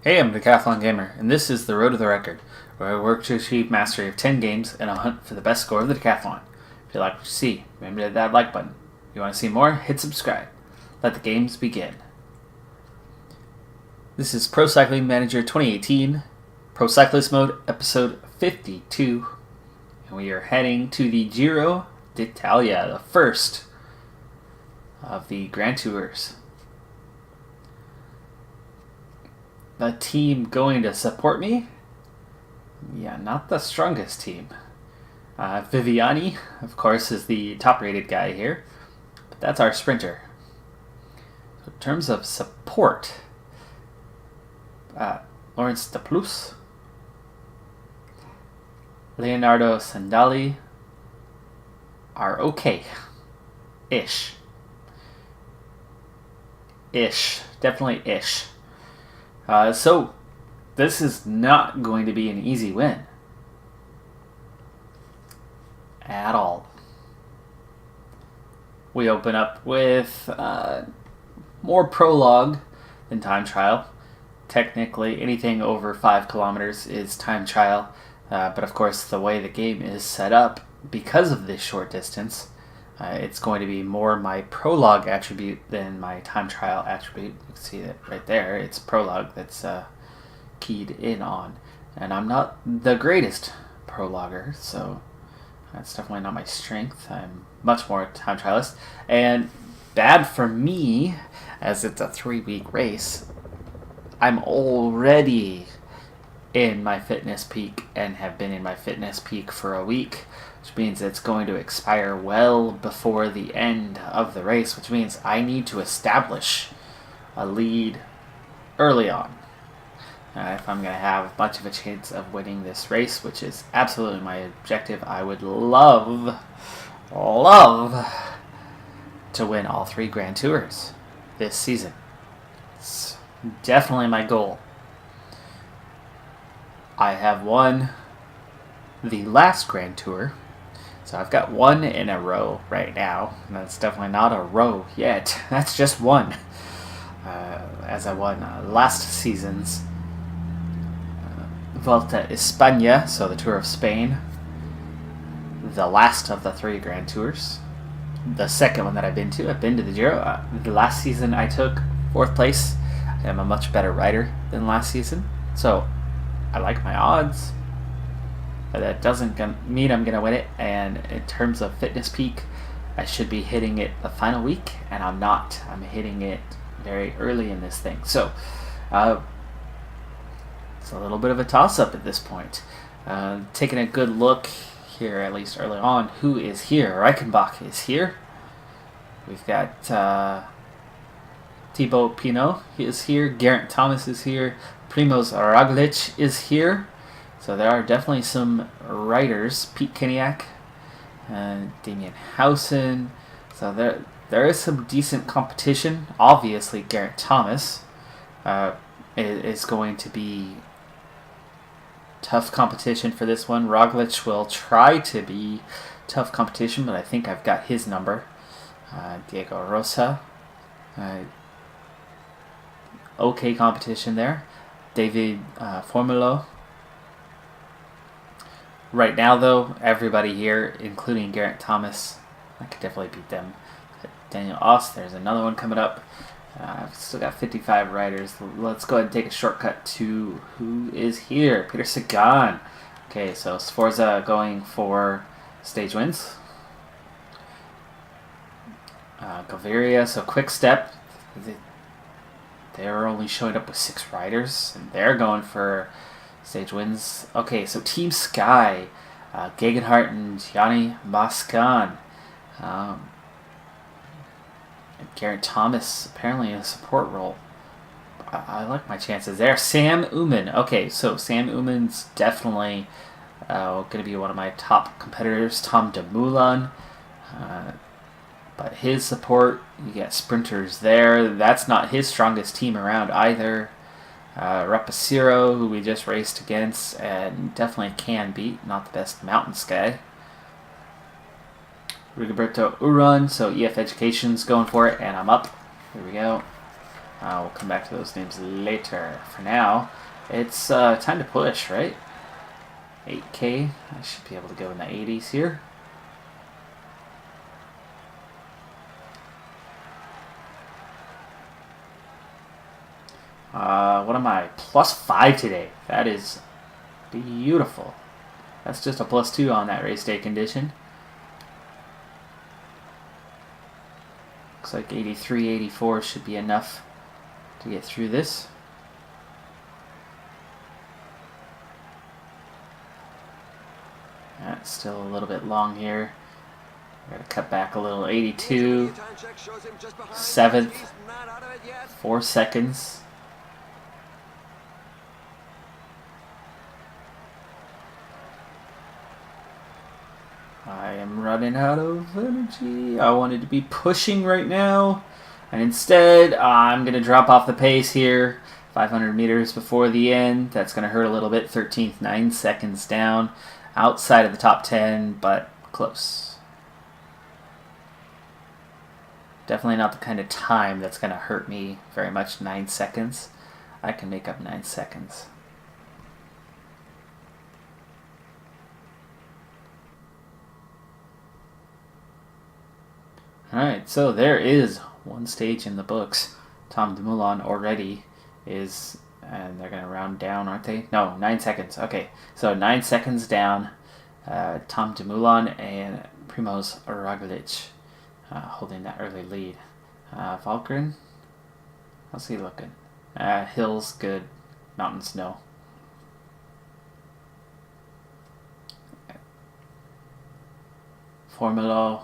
Hey, I'm Decathlon Gamer, and this is the Road to the Record, where I work to achieve mastery of 10 games and a hunt for the best score of the decathlon. If you like what you see, remember to hit that like button. If you want to see more, hit subscribe. Let the games begin. This is Pro Cycling Manager 2018, Pro Cyclist Mode, episode 52, and we are heading to the Giro d'Italia, the first of the Grand Tours. The team going to support me? Yeah, not the strongest team. Viviani, of course, is the top-rated guy here, but that's our sprinter. So in terms of support, Lawrence De Plus, Leonardo Sandali are okay-ish. Definitely ish. So, this is not going to be an easy win. At all. We open up with more prologue than time trial. Technically, anything over 5 kilometers is time trial. But of course, the way the game is set up, because of this short distance, it's going to be more my prologue attribute than my time trial attribute. You can see it right there. It's prologue that's keyed in on. And I'm not the greatest prologuer, so that's definitely not my strength. I'm much more a time trialist. And bad for me, as it's a 3-week race, I'm already in my fitness peak and have been in my fitness peak for a week, which means it's going to expire well before the end of the race, which means I need to establish a lead early on if I'm going to have much of a chance of winning this race, which is absolutely my objective. I would love to win all 3 Grand Tours this season. It's definitely my goal. I have won the last Grand Tour, so I've got 1 in a row right now, and that's definitely not a row yet. That's just 1, as I won last season's Volta España, so the Tour of Spain, the last of the 3 Grand Tours, the second one that I've been to. I've been to the Giro. The last season I took 4th place. I'm a much better rider than last season, so I like my odds, but that doesn't mean I'm going to win it. And in terms of fitness peak, I should be hitting it the final week, and I'm not. I'm hitting it very early in this thing. So it's a little bit of a toss-up at this point. Taking a good look here, at least early on, who is here? Reichenbach is here. We've got Thibaut Pinot, he is here. Geraint Thomas is here. Primoz Roglic is here. So there are definitely some riders. Pete Keniak, Damien Howson. So there is some decent competition. Obviously, Geraint Thomas is going to be tough competition for this one. Roglic will try to be tough competition, but I think I've got his number. Diego Rosa. Okay competition there. David Formulo. Right now, though, everybody here, including Geraint Thomas, I could definitely beat them. Daniel Oss, there's another one coming up. I've still got 55 riders. Let's go ahead and take a shortcut to who is here. Peter Sagan. Okay, so Sforza going for stage wins. Gaviria, so Quick Step. They're only showing up with 6 riders, and they're going for stage wins. Okay, so Team Sky, Gegenhardt and Gianni Moscon. Geraint Thomas apparently in a support role. I like my chances there. Sam Oomen. Okay, so Sam Oomen's definitely going to be one of my top competitors. Tom Dumoulin. But his support, you get sprinters there. That's not his strongest team around either. Rapaciro, who we just raced against, and definitely can beat. Not the best mountain guy. Rigoberto Uran, so EF Education's going for it, and I'm up. Here we go. We'll come back to those names later. For now, it's time to push, right? 8K. I should be able to go in the 80s here. What am I? +5 today. That is beautiful. That's just a +2 on that race day condition. Looks like 83, 84 should be enough to get through this. That's still a little bit long here. Gotta cut back a little. 82, 7th, 4 seconds. I am running out of energy. I wanted to be pushing right now, and instead I'm going to drop off the pace here. 500 meters before the end. That's going to hurt a little bit. 13th, 9 seconds down. Outside of the top 10, but close. Definitely not the kind of time that's going to hurt me very much. 9 seconds. I can make up 9 seconds. Alright, so there is one stage in the books. Tom Dumoulin already is, and they're going to round down, aren't they? No, 9 seconds. Okay, so 9 seconds down. Tom Dumoulin and Primoz Roglic holding that early lead. Valgren, how's he looking? Hills, good. Mountains, no. Formula,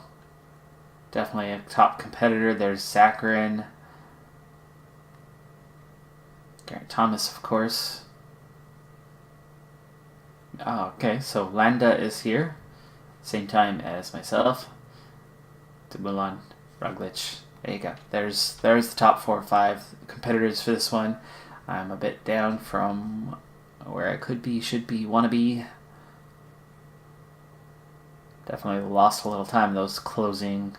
definitely a top competitor. There's Zakarin. Geraint Thomas, of course. Oh, okay, so Landa is here. Same time as myself. Dumoulin, Roglic. There you go. There's the top 4 or 5 competitors for this one. I'm a bit down from where I could be, should be, want to be. Definitely lost a little time. Those closing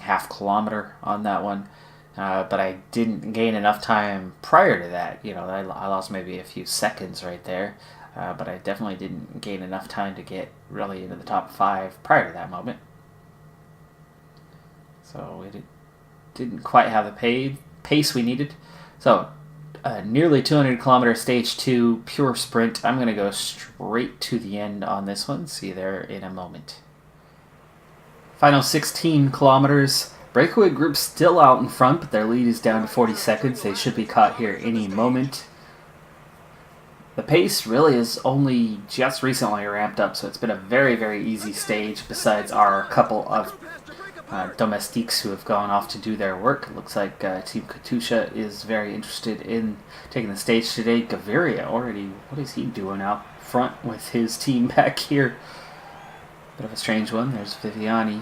half kilometer on that one. But I didn't gain enough time prior to that. You know, I lost maybe a few seconds right there. But I definitely didn't gain enough time to get really into the top 5 prior to that moment. So we didn't quite have the pace we needed. So nearly 200 kilometer stage 2 pure sprint. I'm going to go straight to the end on this one. See you there in a moment. Final 16 kilometers. Breakaway group still out in front, but their lead is down to 40 seconds. They should be caught here any moment. The pace really is only just recently ramped up, so it's been a very, very easy stage besides our couple of domestiques who have gone off to do their work. It looks like Team Katusha is very interested in taking the stage today. Gaviria already, what is he doing out front with his team back here? Bit of a strange one. There's Viviani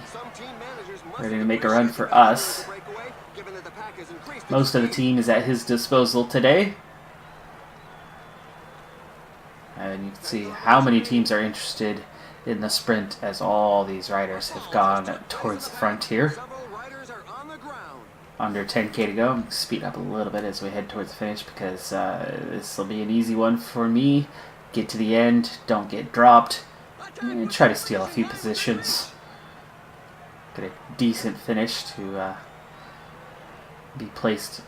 ready to make a run for us. Most of the team is at his disposal today. And you can see how many teams are interested in the sprint as all these riders have gone towards the front here. Under 10K to go. I'm going to speed up a little bit as we head towards the finish because this will be an easy one for me. Get to the end, don't get dropped, and try to steal a few positions. Get a decent finish to be placed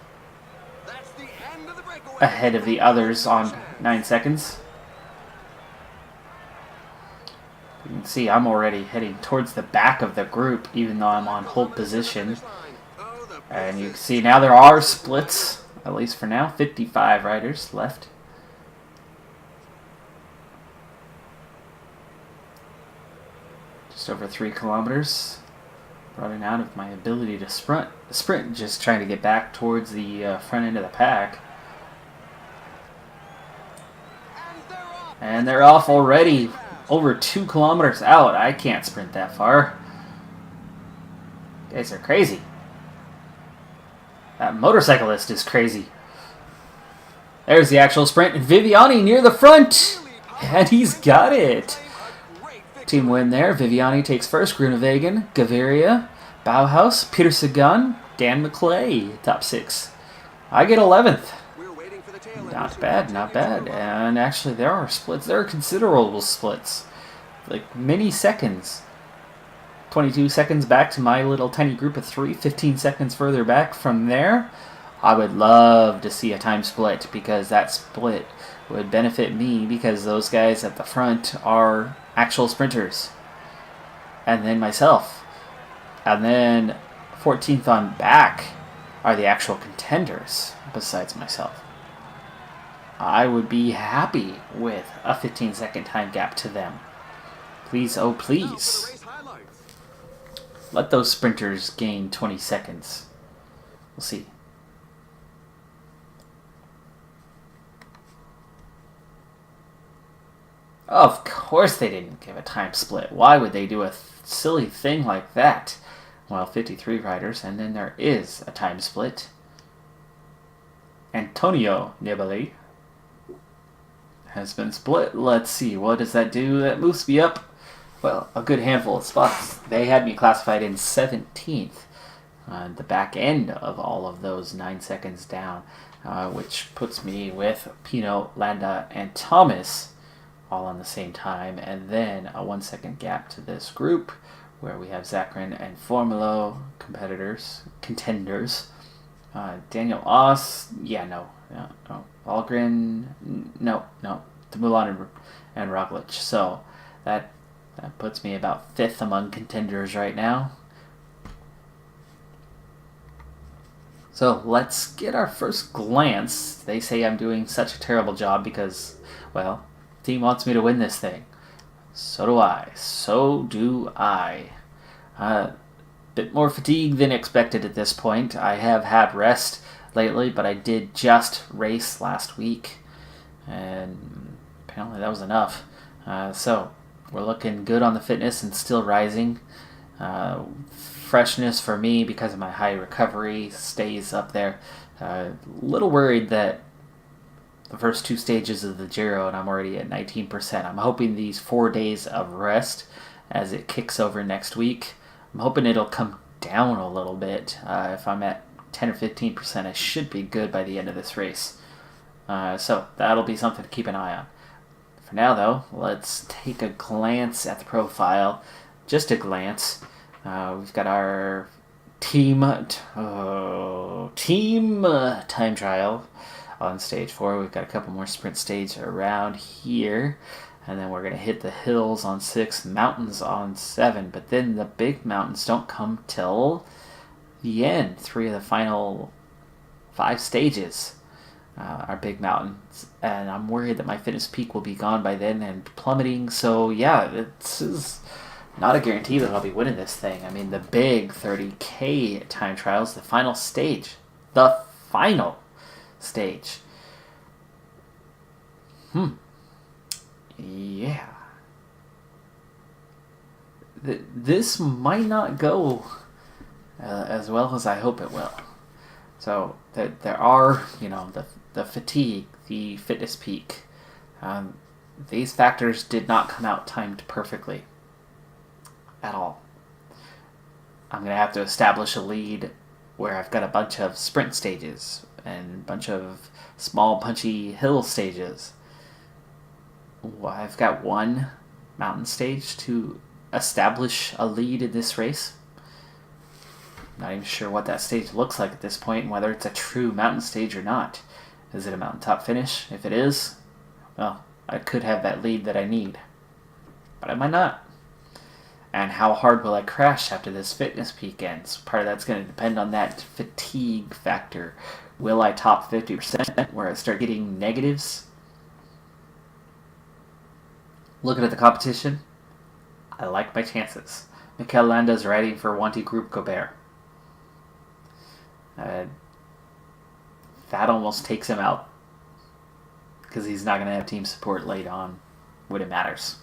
ahead of the others on 9 seconds. You can see I'm already heading towards the back of the group even though I'm on hold position. And you can see now there are splits, at least for now. 55 riders left. Just over 3 kilometers. Running out of my ability to sprint, just trying to get back towards the front end of the pack. And they're off already. Over 2 kilometers out. I can't sprint that far. You guys are crazy. That motorcyclist is crazy. There's the actual sprint. And Viviani near the front. And he's got it. Team win there. Viviani takes first. Groenewegen, Gaviria, Bauhaus, Peter Sagan, Dan McClay, top 6. I get 11th. Not bad, not bad. And actually, there are splits. There are considerable splits. Like, many seconds. 22 seconds back to my little tiny group of 3. 15 seconds further back from there. I would love to see a time split, because that split would benefit me, because those guys at the front are actual sprinters. And then myself. And then 14th on back are the actual contenders, besides myself. I would be happy with a 15-second time gap to them. Please, oh please. Let those sprinters gain 20 seconds. We'll see. Of course they didn't give a time split. Why would they do a silly thing like that? Well, 53 riders, and then there is a time split. Antonio Nibali has been split. Let's see, what does that do? That moves me up, well, a good handful of spots. They had me classified in 17th on the back end of all of those 9 seconds down, which puts me with Pino, Landa, and Thomas all on the same time, and then a 1 second gap to this group where we have Zachrin and Formulo contenders. Daniel Oss, no. Algren, no. Mulan and Roglic. So that puts me about 5th among contenders right now. So let's get our first glance. They say I'm doing such a terrible job because, well, the team wants me to win this thing. So do I. Bit more fatigue than expected at this point. I have had rest lately, but I did just race last week, and apparently that was enough. So we're looking good on the fitness and still rising. Freshness for me, because of my high recovery, stays up there. Little worried that the first 2 stages of the Giro and I'm already at 19%. I'm hoping these 4 days of rest as it kicks over next week, I'm hoping it'll come down a little bit. If I'm at 10 or 15%, I should be good by the end of this race. So that'll be something to keep an eye on. For now, though, let's take a glance at the profile. Just a glance. We've got our team time trial on stage 4. We've got a couple more sprint stages around here. And then we're going to hit the hills on 6, mountains on 7. But then the big mountains don't come till the end. 3 of the final 5 stages are big mountains. And I'm worried that my fitness peak will be gone by then and plummeting. So yeah, this is not a guarantee that I'll be winning this thing. I mean, the big 30K time trials, the final stage. The final stage. Yeah. This might not go as well as I hope it will. So there are, the fatigue, the fitness peak. These factors did not come out timed perfectly at all. I'm going to have to establish a lead where I've got a bunch of sprint stages and a bunch of small punchy hill stages. I've got 1 mountain stage to establish a lead in this race. Not even sure what that stage looks like at this point, and whether it's a true mountain stage or not. Is it a mountaintop finish? If it is, well, I could have that lead that I need. But I might not. And how hard will I crash after this fitness peak ends? Part of that's going to depend on that fatigue factor. Will I top 50% where I start getting negatives? Looking at the competition, I like my chances. Mikel Landa's riding for Wanty Group Gobert. That almost takes him out, because he's not going to have team support late on when it matters.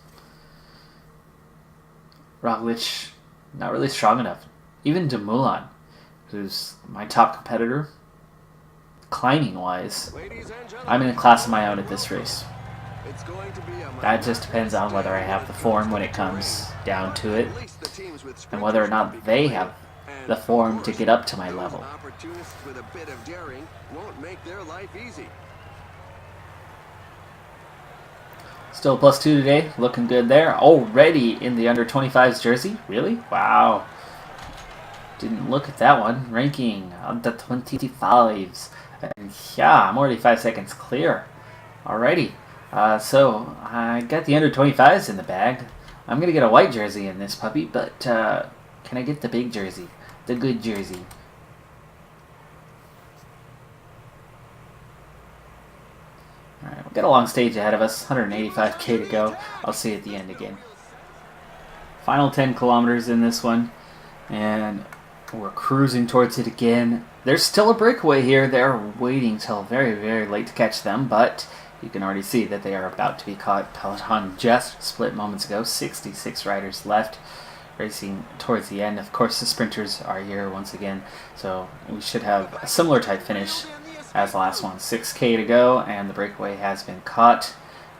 Roglic, not really strong enough. Even Dumoulin, who's my top competitor, climbing-wise, I'm in a class of my own at this race. That just depends on whether I have the form when it comes down to it, and whether or not they have the form to get up to my level. Opportunists with a bit of daring won't make their life easy. Still +2 today, looking good there. Already in the under 25s jersey, really? Wow. Didn't look at that one. Ranking under 25s. And yeah, I'm already 5 seconds clear. Alrighty. So I got the under 25s in the bag. I'm gonna get a white jersey in this puppy, but can I get the big jersey? The good jersey. Alright, we've got a long stage ahead of us. 185k to go. I'll see you at the end again. Final 10 kilometers in this one. And we're cruising towards it again. There's still a breakaway here. They're waiting till very, very late to catch them, but you can already see that they are about to be caught. Peloton just split moments ago. 66 riders left, racing towards the end. Of course, the sprinters are here once again, so we should have a similar type finish as the last one. 6k to go, and the breakaway has been caught.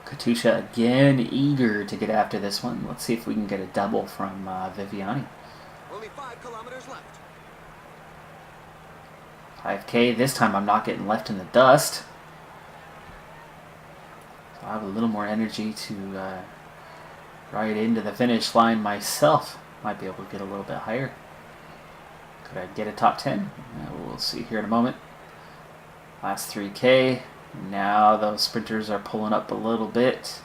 Katusha again, eager to get after this one. Let's see if we can get a double from Viviani. Only 5 kilometers left. 5k. This time I'm not getting left in the dust. So I have a little more energy to ride into the finish line myself. Might be able to get a little bit higher. Could I get a top 10? We'll see here in a moment. Last 3k. Now those sprinters are pulling up a little bit.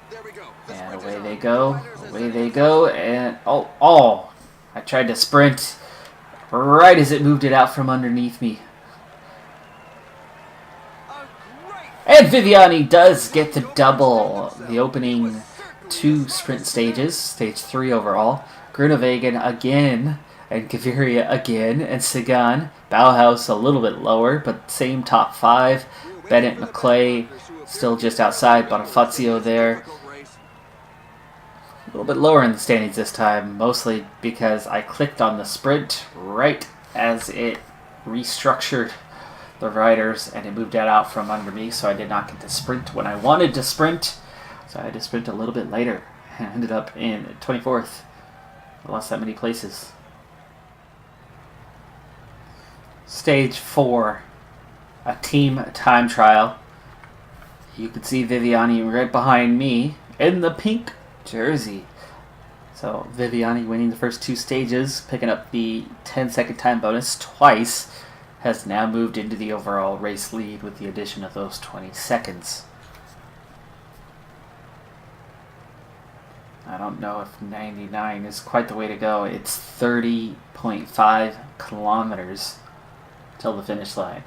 There we go. And away they go. Away they go. And oh! I tried to sprint right as it moved it out from underneath me. And Viviani does get the double. The opening 2 sprint stages, stage 3 overall. Grunewagen again, and Gaviria again, and Sagan. Bauhaus a little bit lower, but same top 5. Bennett, McClay still just outside. Bonifazio there. A little bit lower in the standings this time, mostly because I clicked on the sprint right as it restructured the riders, and it moved that out from under me, so I did not get to sprint when I wanted to sprint. So I had to sprint a little bit later. I ended up in 24th. I lost that many places. Stage 4, a team time trial. You can see Viviani right behind me in the pink jersey. So Viviani winning the first 2 stages, picking up the 10-second time bonus twice, has now moved into the overall race lead with the addition of those 20 seconds. I don't know if 99 is quite the way to go. It's 30.5 kilometers till the finish line.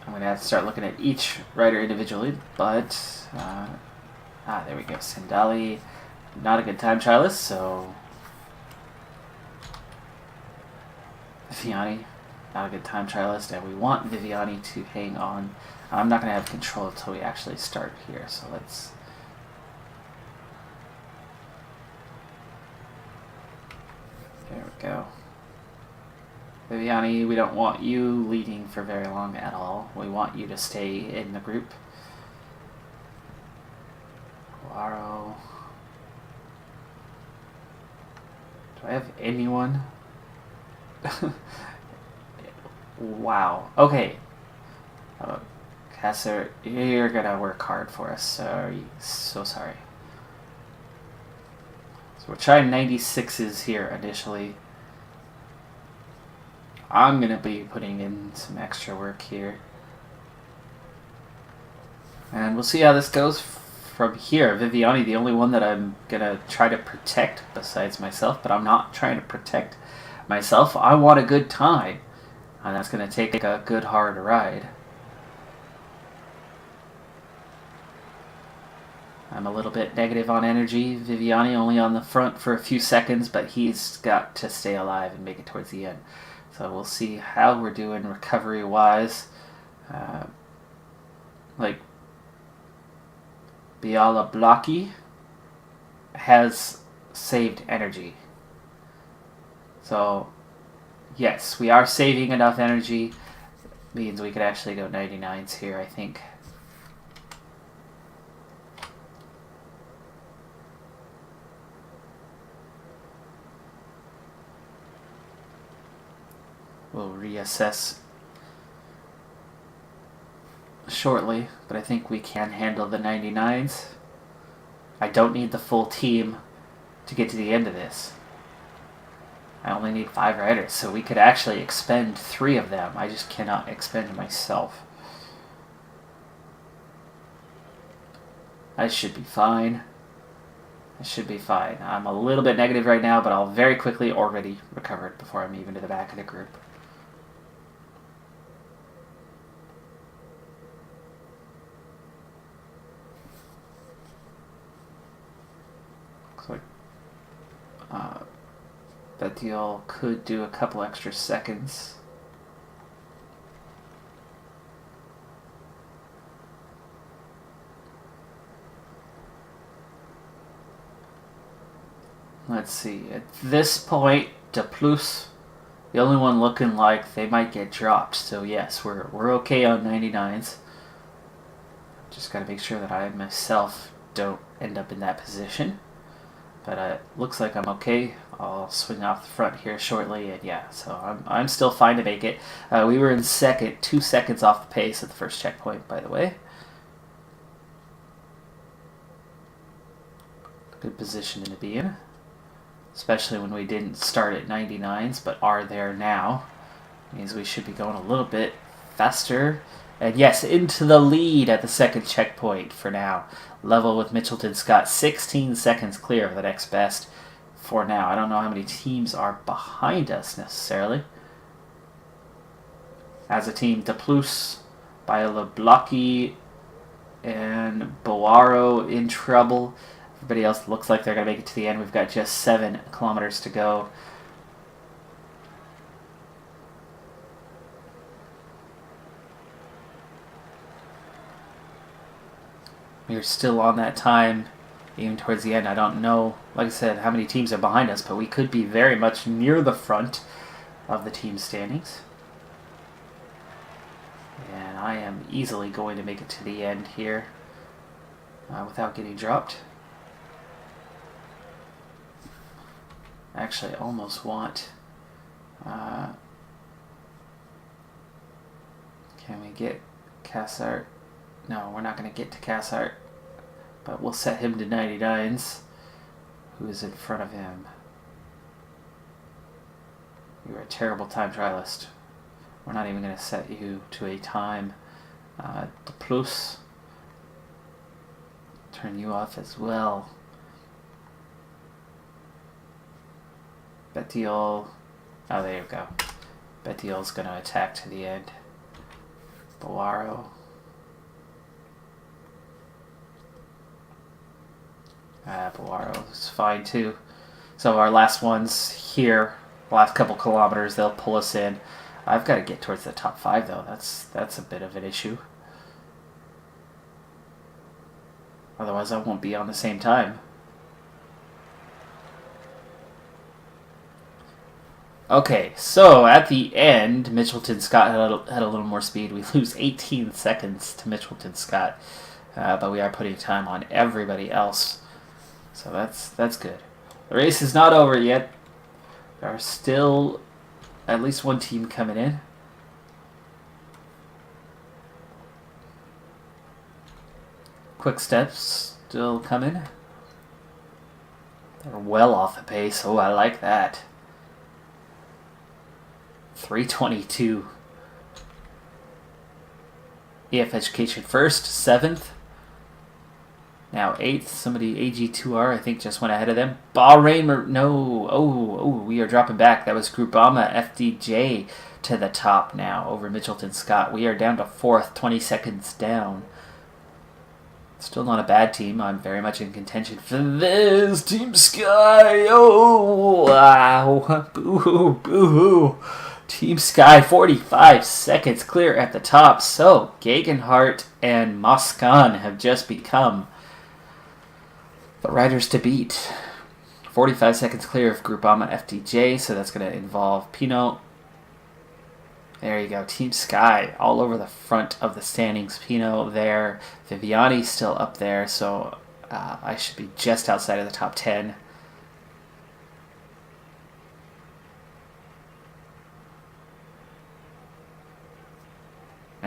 I'm going to have to start looking at each rider individually, but there we go. Sindali, not a good time trialist, so Viviani, not a good time trialist, and we want Viviani to hang on. I'm not going to have control until we actually start here, so let's... There we go. Viviani, we don't want you leading for very long at all. We want you to stay in the group. Guaro. Do I have anyone? Wow. Okay. Kasser, you're gonna work hard for us. Sorry. So sorry. So we're trying 96s here initially. I'm going to be putting in some extra work here. And we'll see how this goes from here. Viviani, the only one that I'm going to try to protect besides myself, but I'm not trying to protect myself. I want a good time. And that's going to take a good hard ride. I'm a little bit negative on energy. Viviani only on the front for a few seconds, but he's got to stay alive and make it towards the end. So we'll see how we're doing recovery-wise. Like, Biala Blocki has saved energy. So, yes, we are saving enough energy. Means we could actually go 99s here, I think. We'll reassess shortly, but I think we can handle the 99s. I don't need the full team to get to the end of this. I only need 5 riders, so we could actually expend 3 of them. I just cannot expend myself. I should be fine. I should be fine. I'm a little bit negative right now, but I'll very quickly already recover it before I'm even to the back of the group. Looks like that deal could do a couple extra seconds. Let's see. At this point, De Plus, the only one looking like they might get dropped. So yes, we're okay on 99s. Just gotta make sure that I myself don't end up in that position. But it looks like I'm okay. I'll swing off the front here shortly, and yeah, so I'm still fine to make it. We were in second, 2 seconds off the pace at the first checkpoint, by the way. Good position to be in, especially when we didn't start at 99s, but are there now. Means we should be going a little bit faster. And yes, into the lead at the second checkpoint for now. Level with Mitchelton Scott, 16 seconds clear of the next best for now. I don't know how many teams are behind us necessarily. As a team, De Plus, Bioloblocky, and Boaro in trouble. Everybody else looks like they're going to make it to the end. We've got just 7 kilometers to go. We're still on that time, even towards the end. I don't know, like I said, how many teams are behind us, but we could be very much near the front of the team standings. And I am easily going to make it to the end here without getting dropped. Actually, I almost want... can we get Cassart? No, we're not going to get to Cassart, but we'll set him to 99s. Who is in front of him? You're a terrible time trialist. We're not even going to set you to a time. De Plus. Turn you off as well. Betiol. Oh, there you go. Betiol's going to attack to the end. Boaro. Boaro is fine too. So our last ones here, the last couple kilometers, they'll pull us in. I've got to get towards the top 5 though. That's a bit of an issue. Otherwise I won't be on the same time. Okay, so at the end, Mitchelton Scott had a little more speed. We lose 18 seconds to Mitchelton Scott, but we are putting time on everybody else. So that's good. The race is not over yet. There are still at least one team coming in. Quick Steps still coming. They're well off the pace. Oh, I like that. 3:22. EF Education first, 7th. Now 8th. Somebody, AG2R, I think just went ahead of them. Bahrain, no. Oh, we are dropping back. That was Groupama FDJ to the top now over Mitchelton Scott. We are down to 4th, 20 seconds down. Still not a bad team. I'm very much in contention for this. Team Sky. Oh, wow. Boo-hoo, boo-hoo. Team Sky, 45 seconds clear at the top. So, Gegenhardt and Moscon have just become the riders to beat. 45 seconds clear of Groupama FDJ, so that's going to involve Pinot. There you go, Team Sky all over the front of the standings. Pinot there, Viviani still up there, so I should be just outside of the top 10.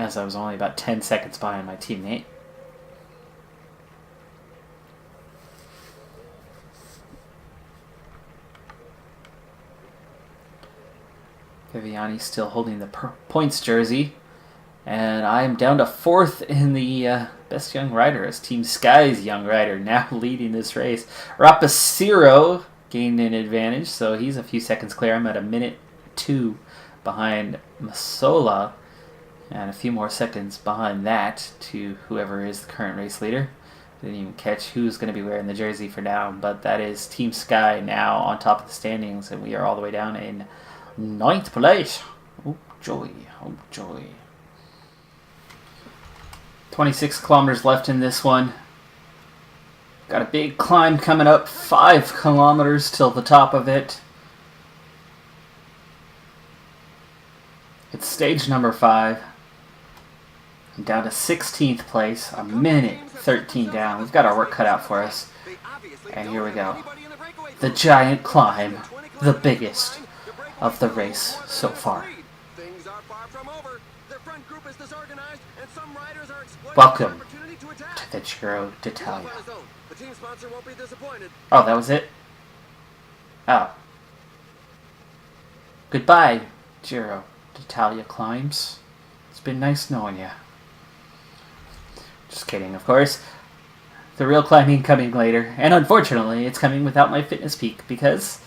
as I was only about 10 seconds behind my teammate. Viviani still holding the points jersey. And I'm down to 4th in the best young rider as Team Sky's young rider now leading this race. Rapaciro gained an advantage, so he's a few seconds clear. I'm at 1:02 behind Masola, and a few more seconds behind that to whoever is the current race leader. Didn't even catch who's going to be wearing the jersey for now, but that is Team Sky now on top of the standings, and we are all the way down in 9th place. Oh joy, oh joy. 26 kilometers left in this one. Got a big climb coming up, 5 kilometers till the top of it. It's stage number 5. I'm down to 16th place, a minute 13 down. We've got our work cut out for us. And here we go. The giant climb, the biggest of the race so far. Welcome to the Giro d'Italia. Oh, that was it? Oh. Goodbye, Giro d'Italia climbs. It's been nice knowing you. Just kidding, of course. The real climbing coming later. And unfortunately, it's coming without my fitness peak because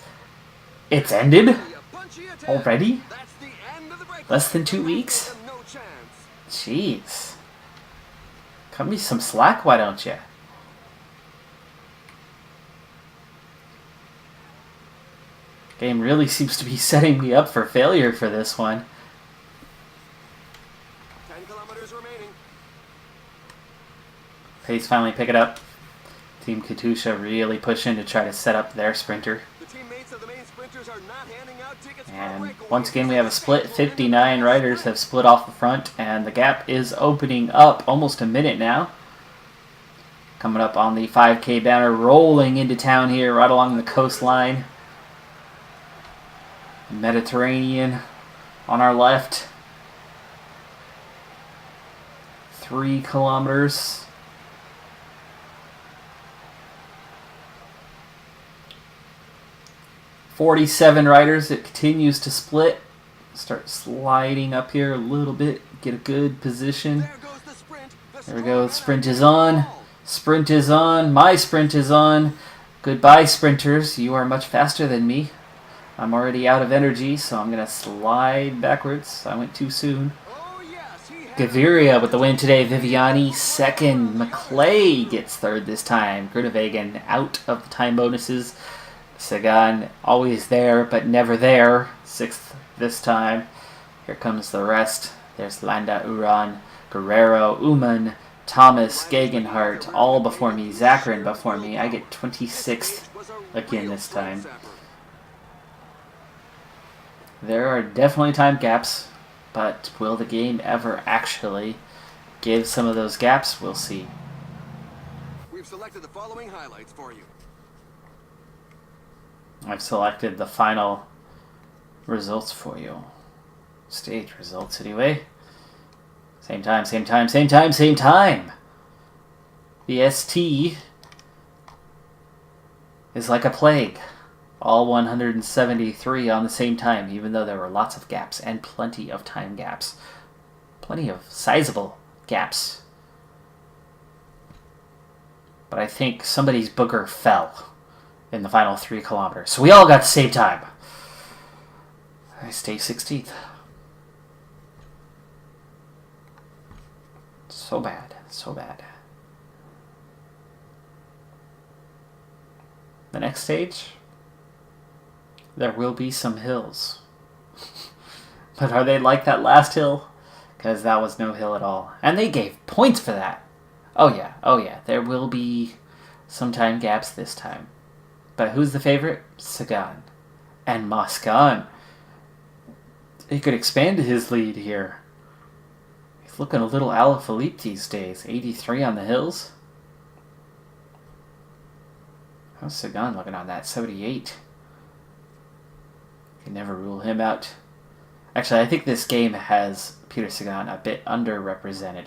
it's ended already? Less than 2 weeks? Jeez. Cut me some slack, why don't you? Game really seems to be setting me up for failure for this one. 10 kilometers remaining. Pace finally pick it up. Team Katusha really pushing to try to set up their sprinter. The teammates of the main sprinters are not handing out tickets. And once again we have a split. 59 riders have split off the front, and the gap is opening up almost a minute now. Coming up on the 5K banner, rolling into town here right along the coastline. Mediterranean on our left. 3 kilometers. .47 riders. It continues to split. Start sliding up here a little bit. Get a good position. There we go. Sprint is on. Sprint is on. My sprint is on. Goodbye, sprinters. You are much faster than me. I'm already out of energy, so I'm going to slide backwards. I went too soon. Gaviria with the win today. Viviani second. McClay gets third this time. Grunewagen out of the time bonuses. Sagan always there, but never there. 6th this time. Here comes the rest. There's Landa, Uran, Guerrero, Uman, Thomas, Gegenhardt, all before me. Zakarin before me. I get 26th again this time. There are definitely time gaps, but will the game ever actually give some of those gaps? We'll see. We've selected the following highlights for you. I've selected the final results for you. Stage results, anyway. Same time, same time, same time, same time. The ST is like a plague. All 173 on the same time, even though there were lots of gaps and plenty of time gaps. Plenty of sizable gaps. But I think somebody's booger fell in the final 3 kilometers. So we all got the same time. I stay 16th. So bad, so bad. The next stage, there will be some hills. But are they like that last hill? Because that was no hill at all. And they gave points for that. Oh yeah, there will be some time gaps this time. But who's the favorite? Sagan. And Moscon. He could expand his lead here. He's looking a little Alaphilippe these days. 83 on the hills. How's Sagan looking on that? 78. Can never rule him out. Actually, I think this game has Peter Sagan a bit underrepresented.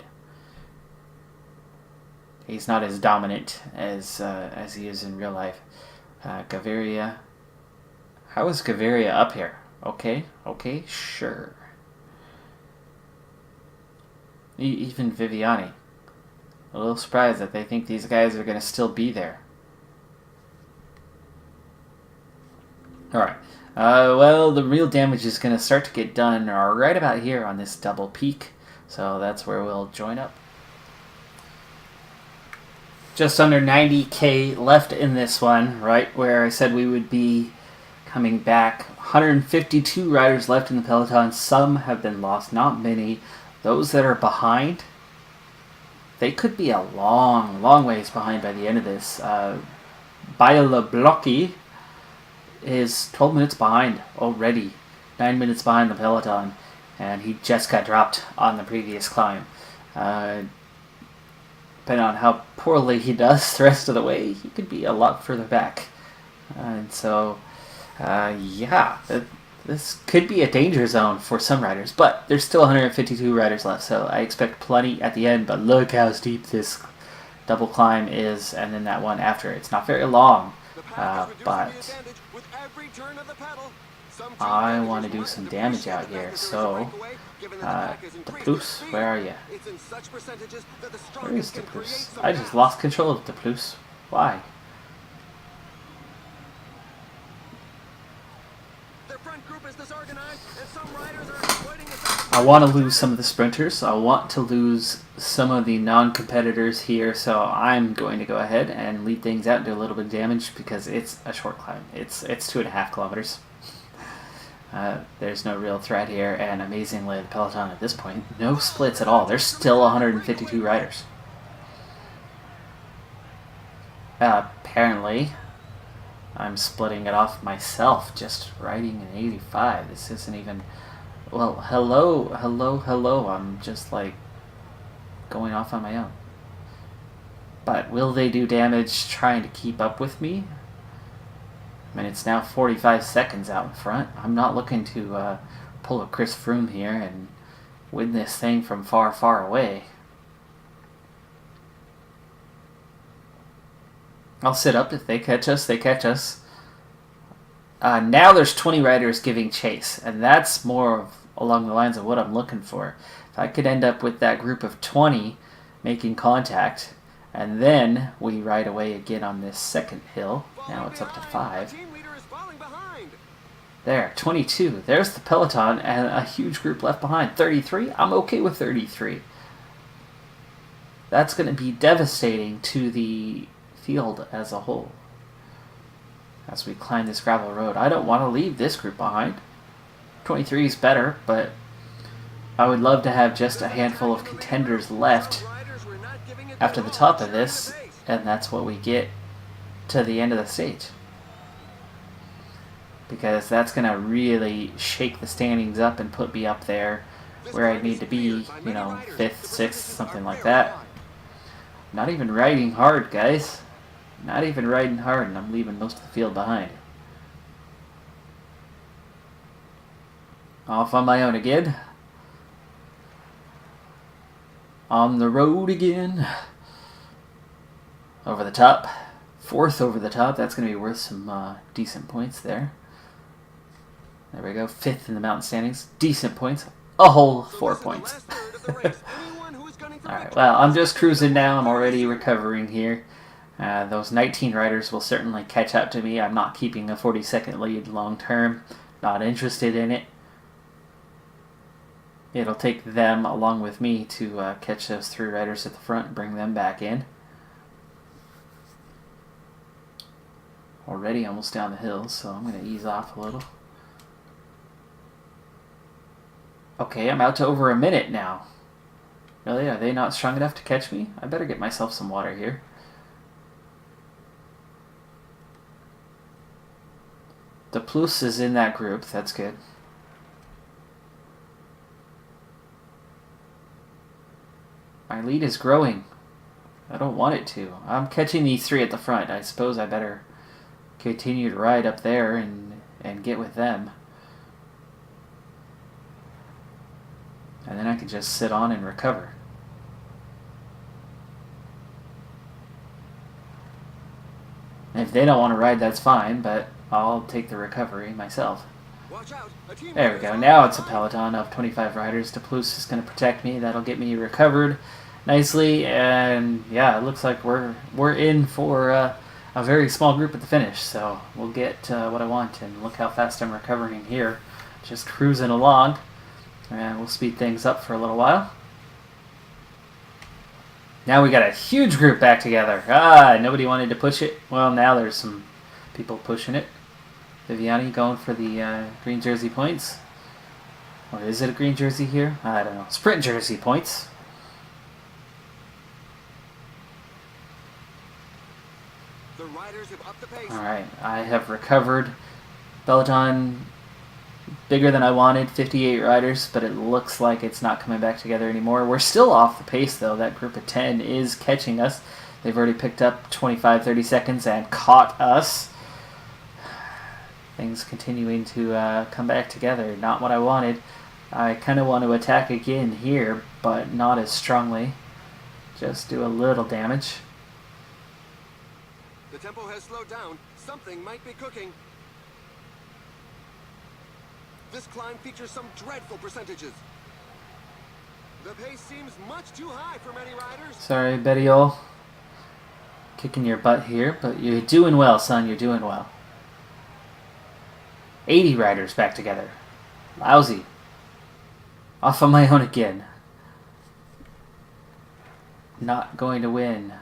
He's not as dominant as he is in real life. Gaviria. How is Gaviria up here? Okay, sure. Even Viviani. A little surprised that they think these guys are going to still be there. Alright. Well, the real damage is going to start to get done right about here on this double peak. So that's where we'll join up. Just under 90k left in this one, right where I said we would be coming back. 152 riders left in the peloton. Some have been lost, not many. Those that are behind, they could be a long ways behind by the end of this. Baila Blocki is 12 minutes behind already. 9 minutes behind the peloton. And he just got dropped on the previous climb. Depending on how poorly he does the rest of the way, he could be a lot further back. And so, yeah, this could be a danger zone for some riders, but there's still 152 riders left, so I expect plenty at the end, but look how steep this double climb is, and then that one after. It's not very long, but I want to do some damage out here, so De Plus, where are you? Where is De Plus? I just lost control of De Plus. Why? I want to lose some of the sprinters. I want to lose some of the non-competitors here, so I'm going to go ahead and lead things out and do a little bit of damage because it's a short climb. It's 2.5 kilometers. There's no real threat here, and amazingly, the peloton at this point, no splits at all. There's still 152 riders. Apparently, I'm splitting it off myself, just riding an 85. This isn't even... Well, hello. I'm just, like, going off on my own. But will they do damage trying to keep up with me? I mean, it's now 45 seconds out in front. I'm not looking to pull a Chris Froome here and win this thing from far away. I'll sit up. If they catch us, they catch us. Now there's 20 riders giving chase, and that's more along the lines of what I'm looking for. If I could end up with that group of 20 making contact, and then we ride away again on this second hill. Now it's up to 5. There, 22. There's the peloton, and a huge group left behind. 33? I'm okay with 33. That's going to be devastating to the field as a whole. As we climb this gravel road, I don't want to leave this group behind. 23 is better, but I would love to have just a handful of contenders left after the top of this, and that's what we get to the end of the stage. Because that's going to really shake the standings up and put me up there where I need to be, you know, 5th, 6th, something like that. Not even riding hard, guys. Not even riding hard, and I'm leaving most of the field behind. Off on my own again. On the road again. Over the top. 4th over the top. That's going to be worth some decent points there. There we go. 5th in the mountain standings. Decent points. A whole 4 points. Alright, well, I'm just cruising now. I'm already recovering here. Those 19 riders will certainly catch up to me. I'm not keeping a 40-second lead long term. Not interested in it. It'll take them along with me to catch those 3 riders at the front and bring them back in. Already almost down the hill, so I'm going to ease off a little. Okay, I'm out to over a minute now. Really? Are they not strong enough to catch me? I better get myself some water here. De Plus is in that group. That's good. My lead is growing. I don't want it to. I'm catching these 3 at the front. I suppose I better continue to ride up there and get with them. can just sit on and recover. If they don't want to ride, that's fine, but I'll take the recovery myself. There we go. Now it's a peloton of 25 riders. DePlousse is going to protect me. That'll get me recovered nicely. And yeah, it looks like we're in for a very small group at the finish. So we'll get what I want. And look how fast I'm recovering here. Just cruising along. And we'll speed things up for a little while. Now we got a huge group back together. Nobody wanted to push it. Well, now there's some people pushing it. Viviani going for the green jersey points. Or is it a green jersey here? I don't know. Sprint jersey points. The riders have upped the pace. Alright, I have recovered. Peloton bigger than I wanted, 58 riders, but it looks like it's not coming back together anymore. We're still off the pace, though. That group of 10 is catching us. They've already picked up 25, 30 seconds and caught us. Things continuing to come back together. Not what I wanted. I kind of want to attack again here, but not as strongly. Just do a little damage. The tempo has slowed down. Something might be cooking. This climb features some dreadful percentages. The pace seems much too high for many riders. Sorry, Betty-O. Kicking your butt here, but you're doing well, son. You're doing well. 80 riders back together. Lousy. Off on my own again. Not going to win.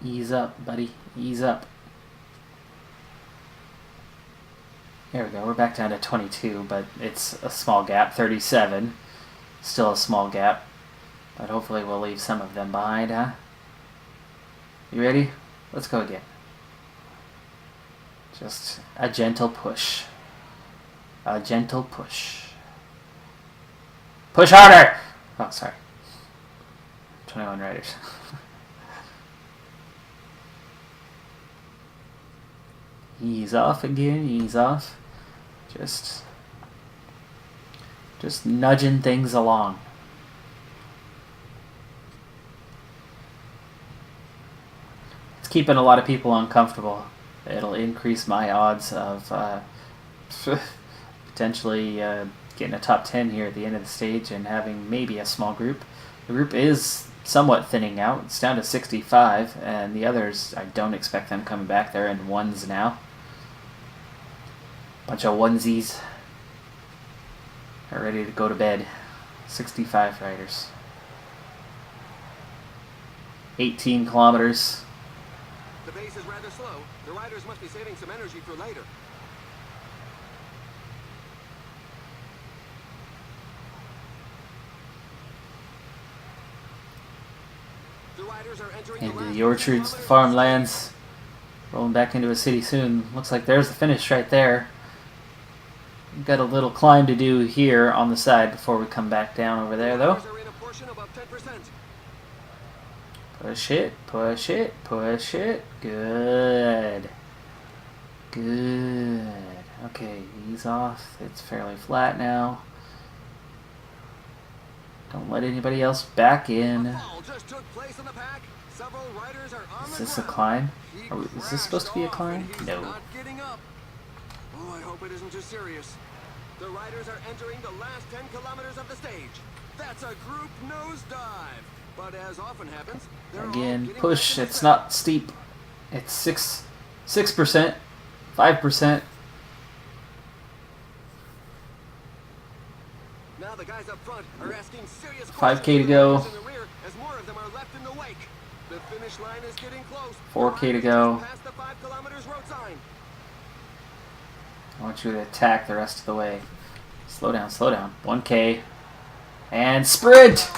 Ease up, buddy. Ease up. There we go. We're back down to 22, but it's a small gap. 37. Still a small gap. But hopefully we'll leave some of them behind, huh? You ready? Let's go again. Just a gentle push. A gentle push. Push harder! Oh, sorry. 21 riders. Ease off again, ease off. Just nudging things along. It's keeping a lot of people uncomfortable. It'll increase my odds of potentially getting a top 10 here at the end of the stage and having maybe a small group. The group is somewhat thinning out. It's down to 65, and the others, I don't expect them coming back. They're in ones now. Bunch of onesies are ready to go to bed. 65 riders. 18 kilometers. The pace is rather slow. The riders must be saving some energy for later. The riders are entering Into the orchards, the farmlands. Rolling back into a city soon. Looks like there's the finish right there. We've got a little climb to do here on the side before we come back down over there, though. Push it, push it, push it. Good. Good. Okay, ease off. It's fairly flat now. Don't let anybody else back in. Is this a climb? Is this supposed to be a climb? No. Oh, I hope it isn't too serious. The riders are entering the last 10 kilometers of the stage. That's a group nosedive. But as often happens, again, push. It's not steep. It's 6%, 5%. Now the guys up front are asking serious 5K to go. in the rear as more of them are left in the wake. The finish line is getting close. 4K to go. Past the 5 kilometers road sign. I want you to attack the rest of the way. Slow down, slow down. 1K. And sprint!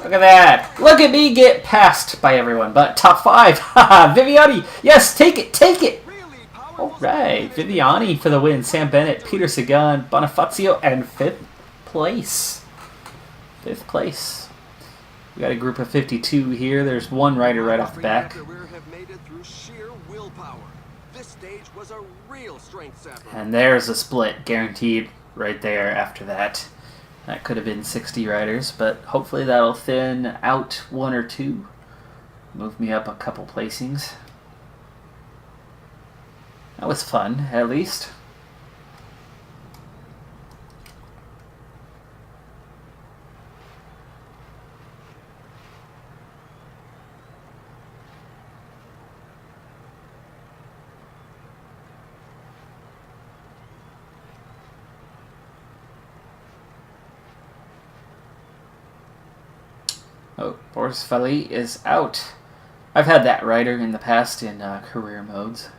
Look at that. Look at me get passed by everyone. But top 5. Haha, Viviani. Yes, take it, take it. All right. Viviani for the win. Sam Bennett, Peter Sagan, Bonifacio, and 5th place. 5th place. We got a group of 52 here. There's one rider right off the back. And there's a split guaranteed right there after that. That could have been 60 riders, but hopefully that'll thin out one or two. Move me up a couple placings. That was fun, at least. Oh, Boris Fali is out. I've had that rider in the past in career modes.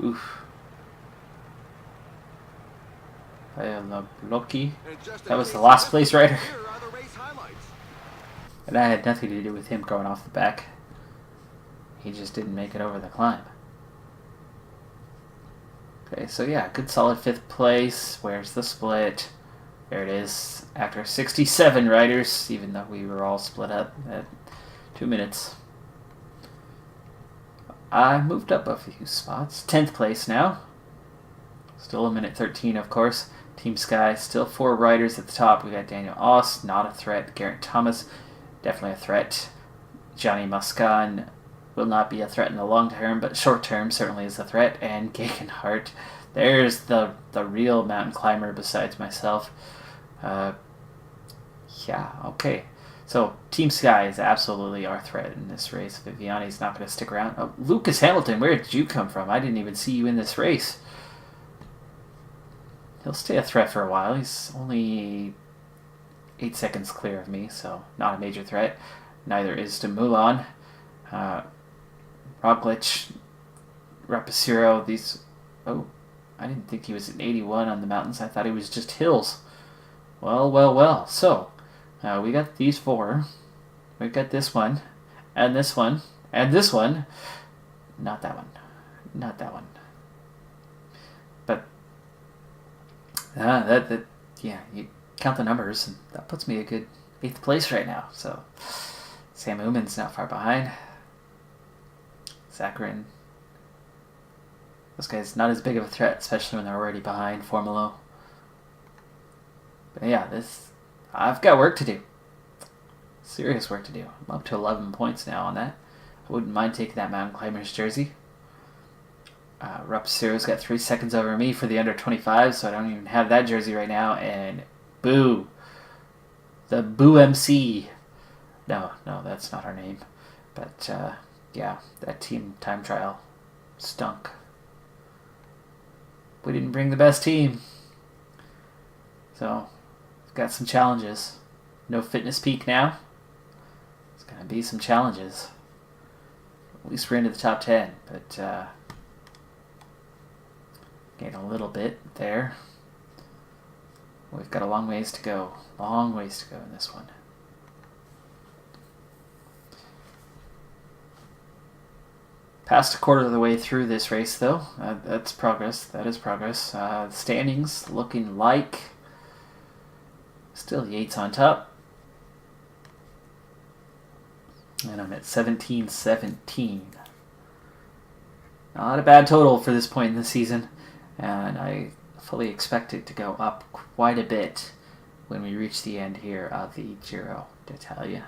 Oof. Blocky. That was the last place rider. And that had nothing to do with him going off the back. He just didn't make it over the climb. Okay, so yeah, good solid 5th place. Where's the split? There it is. After 67 riders, even though we were all split up at 2 minutes. I moved up a few spots. 10th place now. Still a minute 13, of course. Team Sky, still 4 riders at the top. We got Daniel Oss, not a threat. Geraint Thomas, definitely a threat. Johnny Muscan will not be a threat in the long term, but short term certainly is a threat. And Gegenhardt, there's the real mountain climber besides myself. Yeah, okay. So Team Sky is absolutely our threat in this race. Viviani's not going to stick around. Oh, Lucas Hamilton, where did you come from? I didn't even see you in this race. He'll stay a threat for a while. He's only 8 seconds clear of me, so not a major threat. Neither is Demulan. Roglic, Rapaciro, these... Oh, I didn't think he was an 81 on the mountains. I thought he was just hills. Well, well, well. So, we got these 4. We've got this one, and this one, and this one. Not that one. Not that one. But, yeah, you count the numbers, and that puts me a good 8th place right now. So, Sam Ooman's not far behind. Zakarin. This guy's not as big of a threat, especially when they're already behind Formolo. But yeah, I've got work to do. Serious work to do. I'm up to 11 points now on that. I wouldn't mind taking that mountain climber's jersey. Rapaciro's got 3 seconds over me for the under 25, so I don't even have that jersey right now. And boo. The Boo MC. No, that's not our name. But, yeah, that team time trial stunk. We didn't bring the best team. So, we've got some challenges. No fitness peak now. It's going to be some challenges. At least we're into the top 10, but gain a little bit there. We've got a long ways to go. Long ways to go in this one. Past a quarter of the way through this race, though. That's progress. That is progress. Standings looking like still Yates on top. And I'm at 17-17. Not a bad total for this point in the season. And I fully expect it to go up quite a bit when we reach the end here of the Giro d'Italia.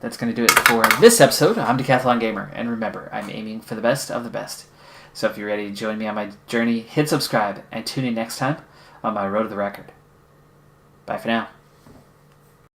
That's going to do it for this episode. I'm Decathlon Gamer, and remember, I'm aiming for the best of the best. So if you're ready to join me on my journey, hit subscribe, and tune in next time on my Road to the Record. Bye for now.